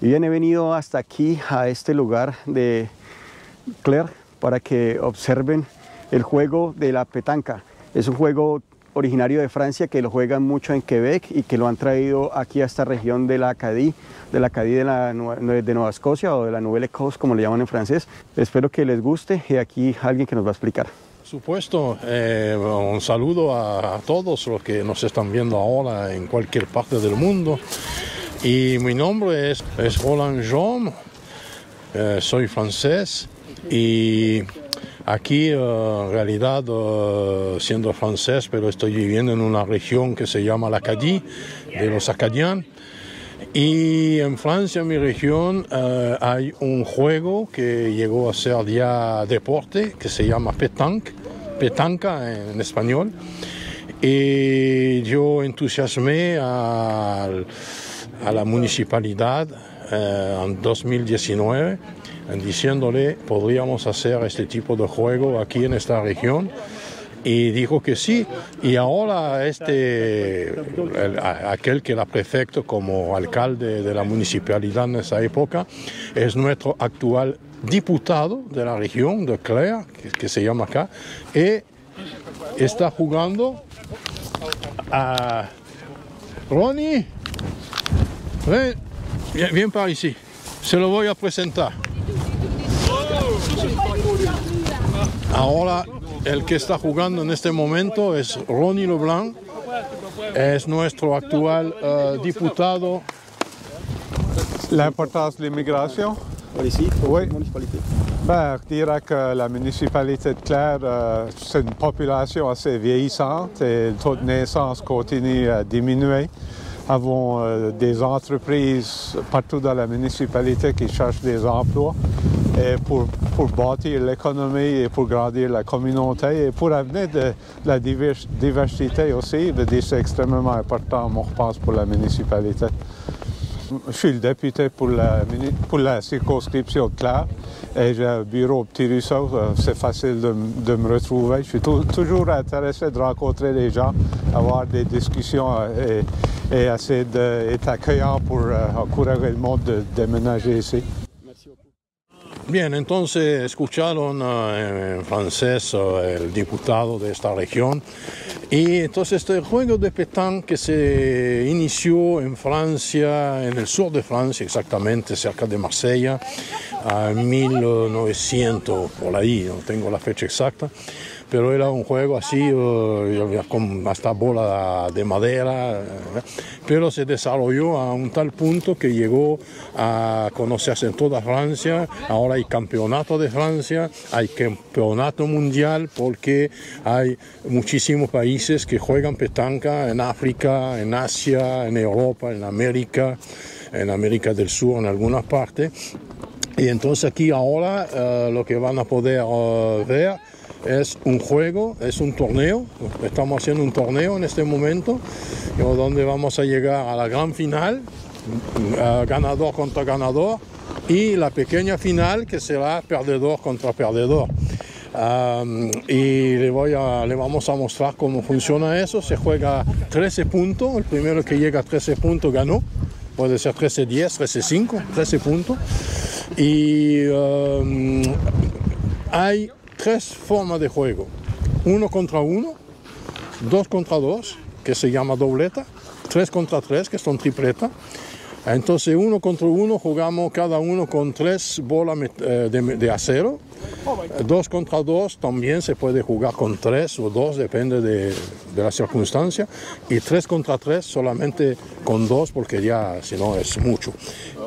Y bien, he venido hasta aquí, a este lugar de Clair, para que observen el juego de la petanca. Es un juego originario de Francia que lo juegan mucho en Quebec y que lo han traído aquí a esta región de la Acadie, de Nueva Escocia o de la Nouvelle-Écosse, como le llaman en francés. Espero que les guste y aquí alguien que nos va a explicar. Por supuesto, un saludo a todos los que nos están viendo ahora en cualquier parte del mundo. Y mi nombre es Roland Jaume, soy francés y aquí en realidad siendo francés, pero estoy viviendo en una región que se llama l'Acadie, de los acadianos. Y en Francia, en mi región, hay un juego que llegó a ser ya deporte, que se llama petanca en español. Y yo entusiasmé a la municipalidad en 2019, diciéndole podríamos hacer este tipo de juego aquí en esta región. Y dijo que sí, y ahora aquel que era prefecto como alcalde de la municipalidad en esa época es nuestro actual diputado de la región de Clair, que se llama acá, y está jugando a Ronnie. Ven, bien para ici, se lo voy a presentar. Ahora el que está jugando en este momento es Ronnie Leblanc, es nuestro actual diputado. L'importance de l'immigration? Oui. Ben, je dirais que la municipalité de Clair, c'est une population assez vieillissante et le taux de naissance continue à diminuer. Avons des entreprises partout dans la municipalité qui cherchent des emplois et pour bâtir l'économie et pour grandir la communauté et pour amener de la diversité aussi, c'est extrêmement important, moi, je pense, pour la municipalité. Je suis le député pour la circonscription de Clair et j'ai un bureau au Petit Ruisseau, c'est facile de me retrouver. Je suis toujours intéressé de rencontrer les gens, avoir des discussions et essayer d'être accueillant pour encourager le monde de déménager ici. Bien, entonces escucharon en francés el diputado de esta región. Y entonces este juego de petanque que se inició en Francia, en el sur de Francia exactamente, cerca de Marsella, en 1900, por ahí, no tengo la fecha exacta, pero era un juego así, con hasta bola de madera, pero se desarrolló a un tal punto que llegó a conocerse en toda Francia. Ahora hay campeonato de Francia, hay campeonato mundial, porque hay muchísimos países que juegan petanca en África, en Asia, en Europa, en América del Sur, en algunas partes. Y entonces aquí ahora lo que van a poder ver es un juego, es un torneo. Estamos haciendo un torneo en este momento, donde vamos a llegar a la gran final, ganador contra ganador, y la pequeña final que será perdedor contra perdedor. Y le vamos a mostrar cómo funciona eso. Se juega 13 puntos, el primero que llega a 13 puntos ganó, puede ser 13-10, 13-5, 13 puntos. Y hay tres formas de juego: 1 contra 1, 2 contra 2, que se llama dobleta, 3 contra 3, que son tripleta. Entonces 1 contra 1 jugamos cada uno con 3 bolas de acero. 2 contra 2 también se puede jugar con 3 o 2, depende de la circunstancia. Y 3 contra 3 solamente con 2, porque ya si no es mucho.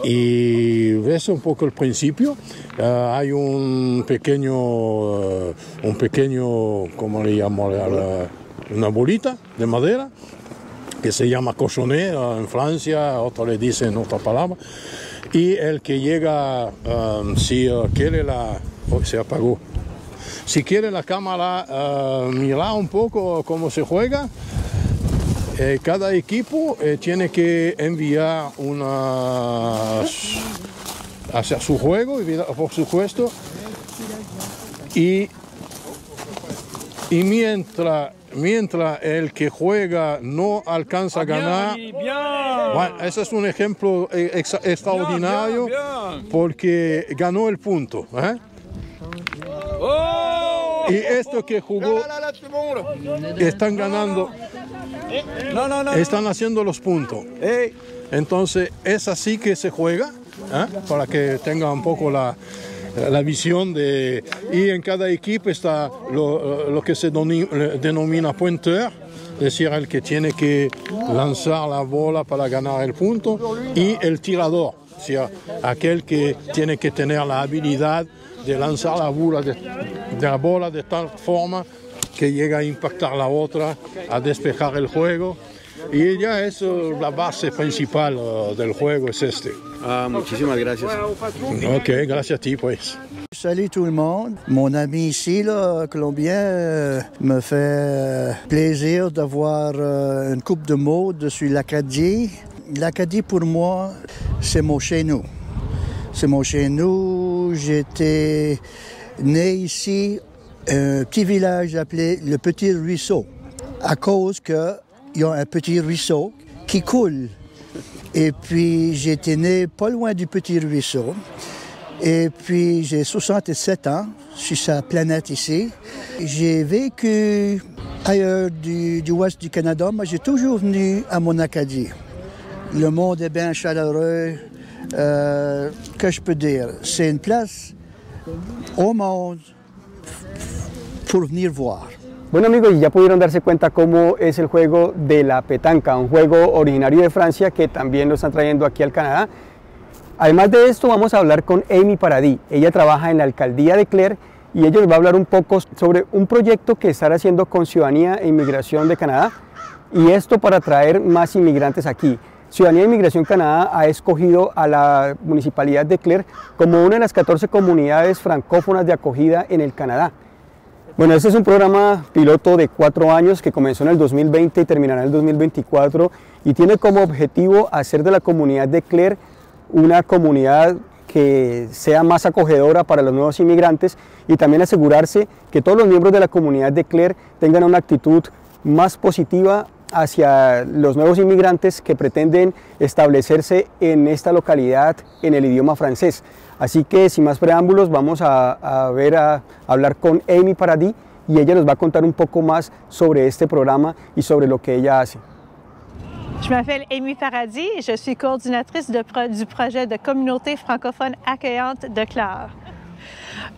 Y ves un poco el principio. Hay un pequeño, ¿cómo le llamo? Una bolita de madera que se llama cochonnet en Francia, otros le dicen otra palabra. Y el que llega, si quiere se apagó. Si quiere la cámara mirar un poco cómo se juega, cada equipo tiene que enviar hacer su juego, por supuesto, y mientras mientras el que juega no alcanza a ganar. Bueno, ese es un ejemplo extraordinario porque ganó el punto. Y esto que jugó, están ganando, están haciendo los puntos. Entonces, es así que se juega, para que tenga un poco la visión de... Y en cada equipo está lo que se denomina pointeur, es decir, el que tiene que lanzar la bola para ganar el punto, y el tirador, o sea, aquel que tiene que tener la habilidad de lanzar la bola de tal forma que llega a impactar la otra, a despejar el juego. Y ya es la base principal del juego, es este. Muchísimas gracias. Ok, gracias a ti, pues. Salut tout le monde. Mon ami ici, là, colombien, me fait plaisir d'avoir une coupe de mots dessus l'Acadie. L'Acadie, pour moi, c'est mon chez nous. C'est mon chez nous. J'étais né ici, un petit village appelé le Petit Ruisseau, à cause qu'il y a un petit ruisseau qui coule. Et puis, j'étais né pas loin du Petit Ruisseau. Et puis, j'ai 67 ans sur sa planète ici. J'ai vécu ailleurs du ouest du Canada, mais j'ai toujours venu à mon Acadie. Le monde est bien chaleureux. Que je peux dire? C'est une place au monde pour venir voir. Bueno amigos, y ya pudieron darse cuenta cómo es el juego de la petanca, un juego originario de Francia que también lo están trayendo aquí al Canadá. Además de esto vamos a hablar con Amy Paradis. Ella trabaja en la alcaldía de Clare y ella nos va a hablar un poco sobre un proyecto que están haciendo con Ciudadanía e Inmigración de Canadá, y esto para traer más inmigrantes aquí. Ciudadanía e Inmigración Canadá ha escogido a la Municipalidad de Clare como una de las 14 comunidades francófonas de acogida en el Canadá. Bueno, este es un programa piloto de 4 años que comenzó en el 2020 y terminará en el 2024 y tiene como objetivo hacer de la comunidad de Clare una comunidad que sea más acogedora para los nuevos inmigrantes y también asegurarse que todos los miembros de la comunidad de Clare tengan una actitud más positiva hacia los nuevos inmigrantes que pretenden establecerse en esta localidad en el idioma francés. Así que sin más preámbulos vamos a hablar con Amy Paradis y ella nos va a contar un poco más sobre este programa y sobre lo que ella hace. Je m'appelle Amy Paradis et je suis coordinatrice du projet de communauté francophone accueillante de Clare.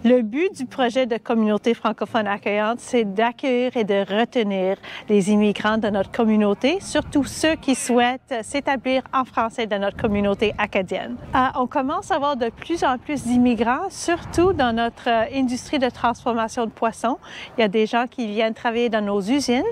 Le but du projet de communauté francophone accueillante, c'est d'accueillir et de retenir les immigrants de notre communauté, surtout ceux qui souhaitent s'établir en français dans notre communauté acadienne. On commence à avoir de plus en plus d'immigrants, surtout dans notre industrie de transformation de poissons. Il y a des gens qui viennent travailler dans nos usines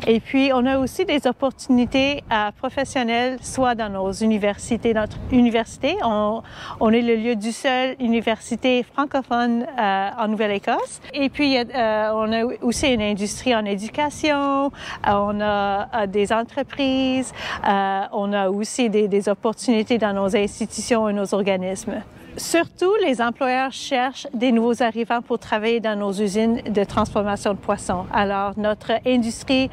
et puis on a aussi des opportunités professionnelles, soit dans nos universités. Notre université, on est le lieu du seul université francophone en Nouvelle-Écosse. Et puis, on a aussi une industrie en éducation, on a des entreprises, on a aussi des opportunités dans nos institutions et nos organismes. Surtout, les employeurs cherchent des nouveaux arrivants pour travailler dans nos usines de transformation de poissons. Alors, notre industrie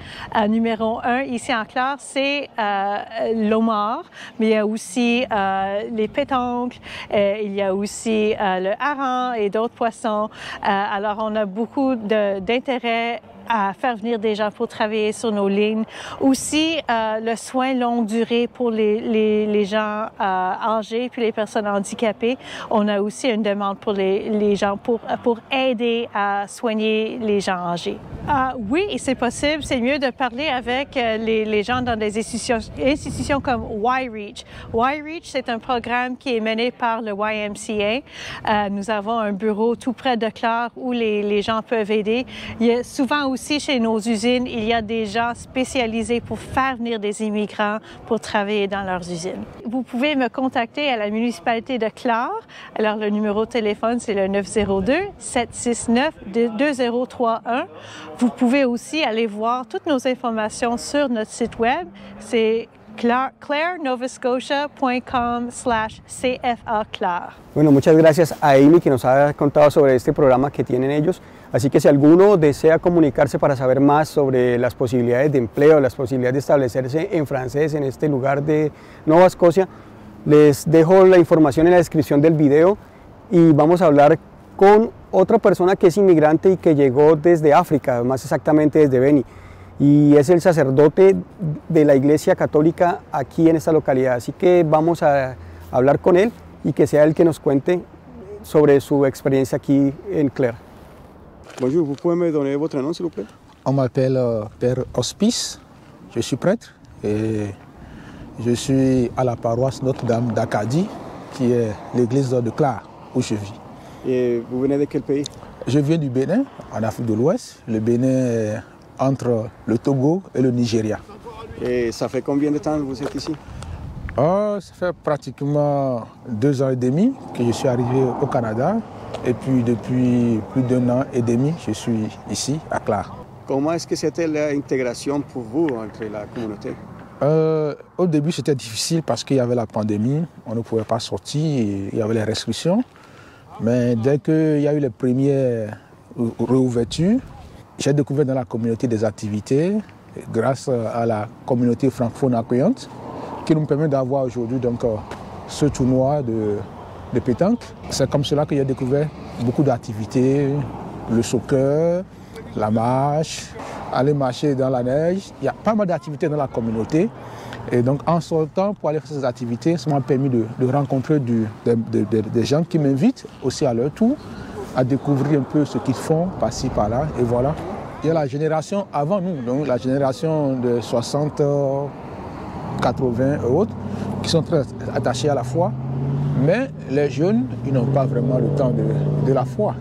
numéro 1 ici en Clare, c'est l'homard, mais il y a aussi les pétoncles, il y a aussi le hareng et d'autres poissons. Alors, on a beaucoup d'intérêt à faire venir des gens pour travailler sur nos lignes. Aussi, le soin longue durée pour les gens âgés puis les personnes handicapées. On a aussi une demande pour les gens pour aider à soigner les gens âgés. Oui, et c'est possible. C'est mieux de parler avec les gens dans des institutions comme Y-Reach. Y-Reach, c'est un programme qui est mené par le YMCA. Nous avons un bureau tout près de Clare où les gens peuvent aider. Il y a souvent aussi chez nos usines, il y a des gens spécialisés pour faire venir des immigrants pour travailler dans leurs usines. Vous pouvez me contacter à la municipalité de Clare. Alors, le numéro de téléphone, c'est le 902-769-2031. Vous pouvez aussi aller voir toutes nos informations sur notre site web. C'est clairenovascotia.com/CFA-CLAR. Bueno, muchas gracias a Amy que nos ha contado sobre este programa que tienen ellos. Así que si alguno desea comunicarse para saber más sobre las posibilidades de empleo, las posibilidades de establecerse en francés en este lugar de Nueva Escocia, les dejo la información en la descripción del video y vamos a hablar con otra persona que es inmigrante y que llegó desde África, más exactamente desde Beni, y es el sacerdote de la Iglesia Católica aquí en esta localidad. Así que vamos a hablar con él y que sea él que nos cuente sobre su experiencia aquí en Clare. Bonjour, vous pouvez me donner votre nom s'il vous plaît? On m'appelle Père Hospice, je suis prêtre et je suis à la paroisse Notre-Dame d'Acadie, qui est l'église de Clare où je vis. Et vous venez de quel pays? Je viens du Bénin, en Afrique de l'Ouest. Le Bénin est entre le Togo et le Nigeria. Et ça fait combien de temps que vous êtes ici? Ça fait pratiquement 2 ans et demi que je suis arrivé au Canada. Et puis depuis plus d'1 an et demi, je suis ici à Clare. Comment est-ce que c'était l'intégration pour vous entre la communauté? Au début, c'était difficile parce qu'il y avait la pandémie, on ne pouvait pas sortir, il y avait les restrictions. Mais dès qu'il y a eu les premières réouvertures, j'ai découvert dans la communauté des activités grâce à la communauté francophone accueillante qui nous permet d'avoir aujourd'hui donc ce tournoi de pétanque. C'est comme cela que j'ai découvert beaucoup d'activités, le soccer, la marche, aller marcher dans la neige. Il y a pas mal d'activités dans la communauté. Et donc en sortant pour aller faire ces activités, ça m'a permis de rencontrer des gens qui m'invitent aussi à leur tour à découvrir un peu ce qu'ils font par-ci, par-là. Et voilà. Il y a la génération avant nous, donc la génération de 60, 80 et autres, qui sont très attachés à la foi. Mais les jeunes, ils n'ont pas vraiment le temps de la foi.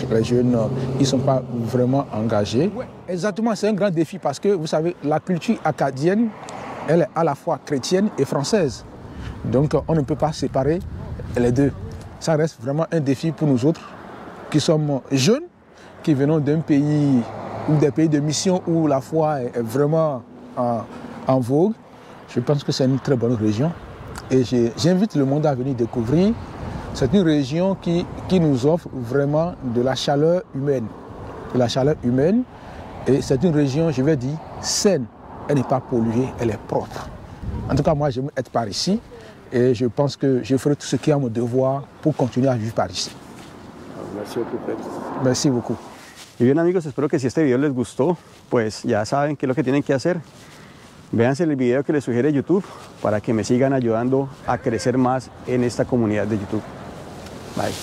Les jeunes, ils ne sont pas vraiment engagés. Exactement, c'est un grand défi parce que, vous savez, la culture acadienne, elle est à la fois chrétienne et française. Donc, on ne peut pas séparer les deux. Ça reste vraiment un défi pour nous autres, qui sommes jeunes, qui venons d'un pays, ou des pays de mission où la foi est vraiment en vogue. Je pense que c'est une très bonne région. Et j'invite le monde à venir découvrir. C'est une région qui nous offre vraiment de la chaleur humaine. De la chaleur humaine. Et c'est une région, je vais dire, saine. Elle n'est pas polluée, elle est propre. En tout cas, moi, j'aime être par ici. Et je pense que je ferai tout ce qui est à mon devoir pour continuer à vivre par ici. Merci beaucoup, Fred. Merci beaucoup. Y bien, amigos, espero que si este video les gustó, pues ya saben qué es lo que tienen que hacer. Véanse el video que les sugiere YouTube para que me sigan ayudando a crecer más en esta comunidad de YouTube. Bye.